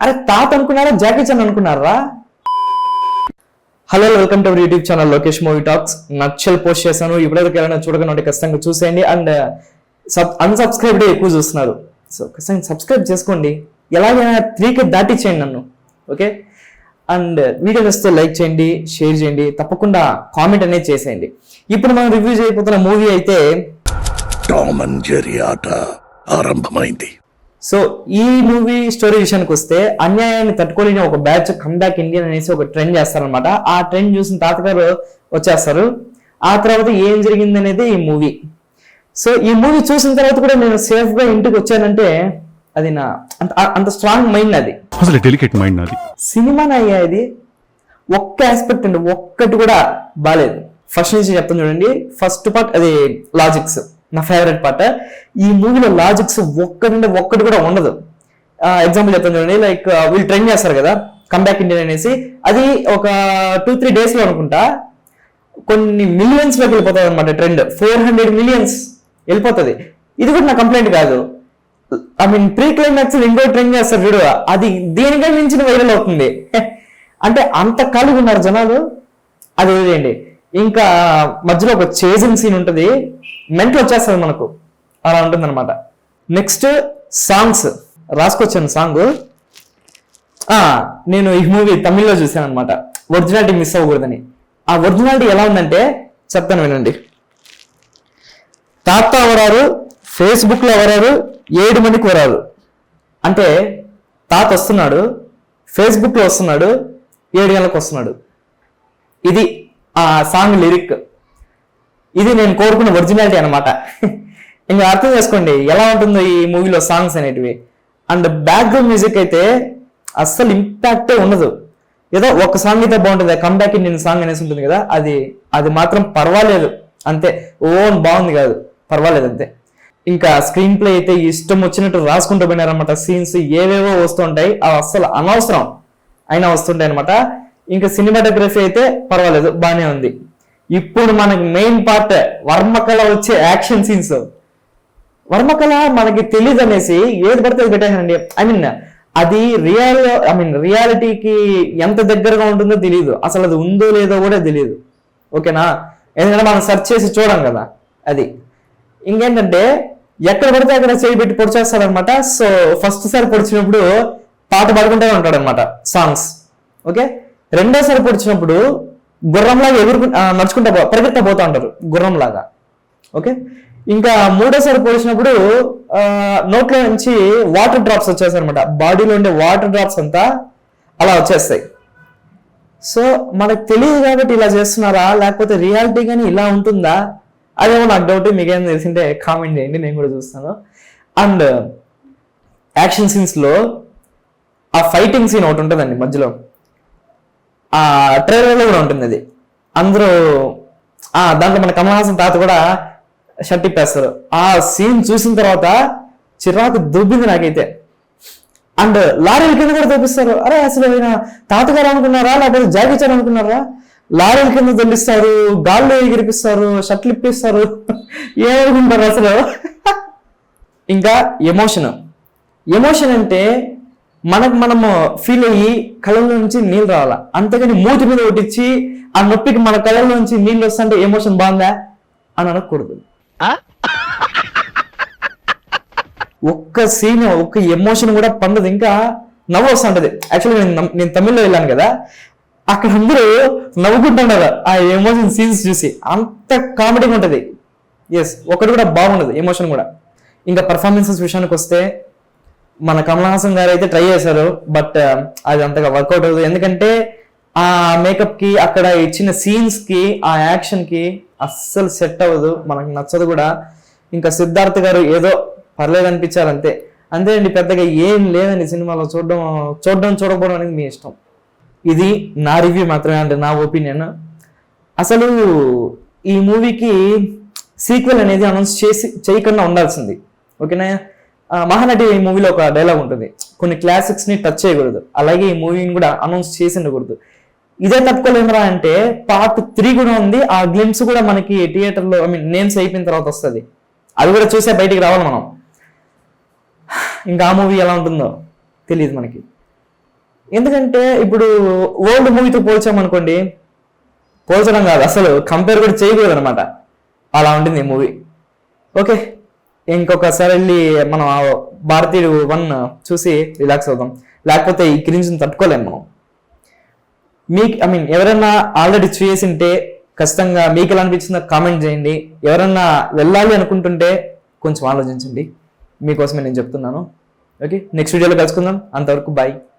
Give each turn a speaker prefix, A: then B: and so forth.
A: అరే తాత అనుకున్నారా జాకీ చాన్ అనుకున్నారా? Hello, welcome to our YouTube channel Lokesh movie talks. నచ్చల్ పోస్ట్ చేశాను, ఇప్పుడైతే ఎవరైనా చూడకుండా ఖచ్చితంగా చూసేయండి. అండ్ అన్సబ్స్క్రైబ్డ్ ఎక్కువ చూస్తున్నారు, సో ఖచ్చితంగా సబ్స్క్రైబ్ చేసుకోండి. ఎలాగైనా 3K దాటిచ్చేయండి నన్ను, ఓకే? అండ్ వీడియో వస్తే లైక్ చేయండి, షేర్ చేయండి, తప్పకుండా కామెంట్ అనేది చేసేయండి. ఇప్పుడు మనం రివ్యూ చేయబోతున్న మూవీ అయితే
B: టామ్ అండ్ జెర్రీ ఆట ఆరంభమైంది.
A: సో ఈ మూవీ స్టోరీ విషయానికి వస్తే, అన్యాయాన్ని తట్టుకోలేని ఒక బ్యాచ్ కమ్బ్యాక్ ఇండియన్ అనేసి ఒక ట్రెండ్ చేస్తారనమాట. ఆ ట్రెండ్ చూసిన తాతగారు వచ్చేస్తారు. ఆ తర్వాత ఏం జరిగింది అనేది ఈ మూవీ. సో ఈ మూవీ చూసిన తర్వాత కూడా నేను సేఫ్ గా ఇంటికి వచ్చానంటే అది నా అంత స్ట్రాంగ్ మైండ్. అది
C: అసలు డెలికేట్ మైండ్ నాది.
A: సినిమాని అయ్యా ఇది ఒక్క ఆస్పెక్ట్ అండి, ఒక్కటి కూడా బాలేదు. ఫస్ట్ నుంచి చెప్తాను చూడండి. ఫస్ట్ పార్ట్ అది లాజిక్స్, నా ఫేవరెట్ పార్ట్. ఈ మూవీలో లాజిక్స్ ఒక్కటి కూడా ఉండదు. ఎగ్జాంపుల్ చెప్తాను చూడండి. లైక్ వీళ్ళు ట్రైన్ చేస్తారు కదా కమ్బ్యాక్ ఇండియన్ అనేసి, అది ఒక 2-3 days లో అనుకుంటా కొన్ని మిలియన్స్ లోకి వెళ్ళిపోతుంది అనమాట. ట్రెండ్ 400 millions వెళ్ళిపోతుంది. ఇది కూడా నా కంప్లైంట్ కాదు. ఐ మీన్ ప్రీ క్లైమాక్స్ ఇంకో ట్రెండ్ చేస్తారు చూడు, అది దేనికై మించిన వైరల్ అవుతుంది. అంటే అంత కలిగి ఉన్నారు జనాలు. అది వదిలేయండి. ఇంకా మధ్యలో ఒక చేజింగ్ సీన్ ఉంటుంది, మెంటల్ వచ్చేస్తుంది మనకు, అలా ఉంటుంది అనమాట. Next songs రాసుకొచ్చాను. సాంగ్ నేను ఈ మూవీ తమిళ్లో చూసాను అనమాట, ఒరిజినాలిటీ మిస్ అవ్వకూడదని. ఆ ఒరిజినాలిటీ ఎలా ఉందంటే చెప్తాను వినండి. తాత వరారు, ఫేస్బుక్ లో వరారు, 7 మందికి వరారు. అంటే తాత వస్తున్నాడు, ఫేస్బుక్ లో వస్తున్నాడు, 7 గంటలకు వస్తున్నాడు. ఇది ఆ సాంగ్ లిరిక్. ఇది నేను కోరుకున్న ఒరిజినాలిటీ అనమాట. ఇంకా అర్థం చేసుకోండి ఎలా ఉంటుందో ఈ మూవీలో సాంగ్స్ అనేటివి. అండ్ బ్యాక్గ్రౌండ్ మ్యూజిక్ అయితే అస్సలు ఇంపాక్టే ఉండదు. ఏదో ఒక సాంగ్ అయితే బాగుంటుంది, కమ్బ్యాక్ ఇండియన్ సాంగ్ అనేసి ఉంటుంది కదా, అది మాత్రం పర్వాలేదు అంతే. బాగుంది కాదు, పర్వాలేదు అంతే. ఇంకా స్క్రీన్ ప్లే అయితే ఇష్టం వచ్చినట్టు రాసుకుంటూ పోయినారనమాట. సీన్స్ ఏవేవో వస్తుంటాయి, అవి అస్సలు అనవసరం అయినా వస్తుంటాయి అనమాట. ఇంకా సినిమాటోగ్రఫీ అయితే పర్వాలేదు, బాగానే ఉంది. ఇప్పుడు మనకి మెయిన్ పార్ట్ వర్మకళ వచ్చే యాక్షన్ సీన్స్. వర్మకళ మనకి తెలియదు అనేసి ఏది పడితే అది పెట్టేసానండి. అది రియాలిటీకి ఎంత దగ్గరగా ఉంటుందో తెలియదు, అసలు అది ఉందో లేదో కూడా తెలియదు, ఓకేనా? ఎందుకంటే మనం సెర్చ్ చేసి చూడం కదా. అది ఇంకేంటంటే ఎక్కడ పడితే అక్కడ చేయి పెట్టి పొడిచేస్తాడనమాట. సో ఫస్ట్ సారి పొడిచినప్పుడు పాట పాడుకుంటూనే ఉంటాడు అనమాట, సాంగ్స్, ఓకే. రెండోసారి పొడిచినప్పుడు గుర్రంలాగా నడుచుకుంటా పరిగెత్తా పోతా ఉంటారు గుర్రంలాగా, ఓకే. ఇంకా మూడోసారి పొడిచినప్పుడు నోట్లో నుంచి వాటర్ డ్రాప్స్ వచ్చేస్తాయి అనమాట. బాడీలో ఉండే వాటర్ డ్రాప్స్ అంతా అలా వచ్చేస్తాయి. సో మనకు తెలియదు కాబట్టి ఇలా చేస్తున్నారా, లేకపోతే రియాలిటీ కానీ ఇలా ఉంటుందా, అదేమో నాకు డౌట్. మీకేం తెలిసింటే కామెంట్ చేయండి, నేను కూడా చూస్తాను. అండ్ యాక్షన్ సీన్స్ లో ఆ ఫైటింగ్ సీన్ ఒకటి ఉంటుందండి మధ్యలో, ఆ ట్రైలర్లో కూడా ఉంటుంది. అది అందరూ దాంట్లో మన కమల్ హాసన్ తాత కూడా షర్ట్ ఇప్పేస్తారు. ఆ సీన్ చూసిన తర్వాత చిరాకు దుబ్బింది నాకైతే. అండ్ లారీల కింద కూడా చూపిస్తారు. అరే అసలు ఆయన తాతగారు అనుకున్నారా లేకపోతే జాకీ చాన్ అనుకున్నారా? లారీల కింద దొల్లిస్తారు, గాల్లో ఎగిరిపిస్తారు, షర్ట్లు ఇప్పిస్తారు, ఏమనుకుంటారు అసలు. ఇంకా ఎమోషన్ అంటే మనము ఫీల్ అయ్యి కళ్ళ నుంచి నీళ్ళు రావాలా, అంతేగాని మూతి మీద కొట్టించి ఆ నొప్పికి మన కళ్ళ నుంచి నీళ్ళు వస్తుంటే ఎమోషన్ బాగుందా అని అనకూడదు. ఒక్క సీన్ ఒక్క ఎమోషన్ కూడా పండదు, ఇంకా నవ్వు వస్తుంటది. యాక్చువల్లీ నేను తమిళ్లో వెళ్ళాను కదా, అక్కడ అందరూ నవ్వుకుంటున్నారు ఆ ఎమోషన్ సీన్స్ చూసి, అంత కామెడీగా ఉంటది. ఎస్, ఒకటి కూడా బాగుండదు ఎమోషన్ కూడా. ఇంకా పర్ఫార్మెన్సెస్ విషయానికి వస్తే మన కమల్ హాసన్ గారు అయితే ట్రై చేశారు, బట్ అది అంతగా వర్కౌట్ అవ్వదు. ఎందుకంటే ఆ మేకప్ కి, అక్కడ ఇచ్చిన సీన్స్ కి, ఆ యాక్షన్ కి అస్సలు సెట్ అవ్వదు, మనకు నచ్చదు కూడా. ఇంకా సిద్ధార్థ్ గారు ఏదో పర్లేదు అనిపించారు అంతే అండి, పెద్దగా ఏం లేదండి సినిమాలో. చూడకపోవడం అనేది మీ ఇష్టం. ఇది నా రివ్యూ మాత్రమే, అంటే నా ఒపీనియన్. అసలు ఈ మూవీకి సీక్వెల్ అనేది అనౌన్స్ చేయకుండా ఉండాల్సింది, ఓకేనా? మహానటి ఈ మూవీలో ఒక డైలాగ్ ఉంటుంది, కొన్ని క్లాసిక్స్ ని టచ్ చేయకూడదు, అలాగే ఈ మూవీని కూడా అనౌన్స్ చేసి ఉండకూడదు. ఇదే తప్పుకోలేమరా అంటే పార్ట్ 3 కూడా ఉంది. ఆ గ్లిమ్స్ కూడా మనకి థియేటర్లో నేమ్స్ అయిపోయిన తర్వాత వస్తుంది, అది కూడా చూసే బయటికి రావాలి మనం. ఇంకా ఆ మూవీ ఎలా ఉంటుందో తెలియదు మనకి. ఎందుకంటే ఇప్పుడు ఓల్డ్ మూవీతో పోల్చామనుకోండి, పోల్చడం కాదు అసలు కంపేర్ కూడా చేయకూడదు అనమాట, అలా ఉంటుంది ఈ మూవీ. ఓకే, ఇంకొకసారి వెళ్ళి మనం ఆ భారతీయుడు 1 చూసి రిలాక్స్ అవుదాం, లేకపోతే ఈ క్రింజ్ని తట్టుకోలేము మనం. మీకు ఎవరైనా ఆల్రెడీ చేసింటే ఖచ్చితంగా మీకు ఎలా అనిపించిందో కామెంట్ చేయండి. ఎవరన్నా వెళ్ళాలి అనుకుంటుంటే కొంచెం ఆలోచించండి, మీకోసమే నేను చెప్తున్నాను. ఓకే, నెక్స్ట్ వీడియోలో కలుసుకుందాం, అంతవరకు బాయ్.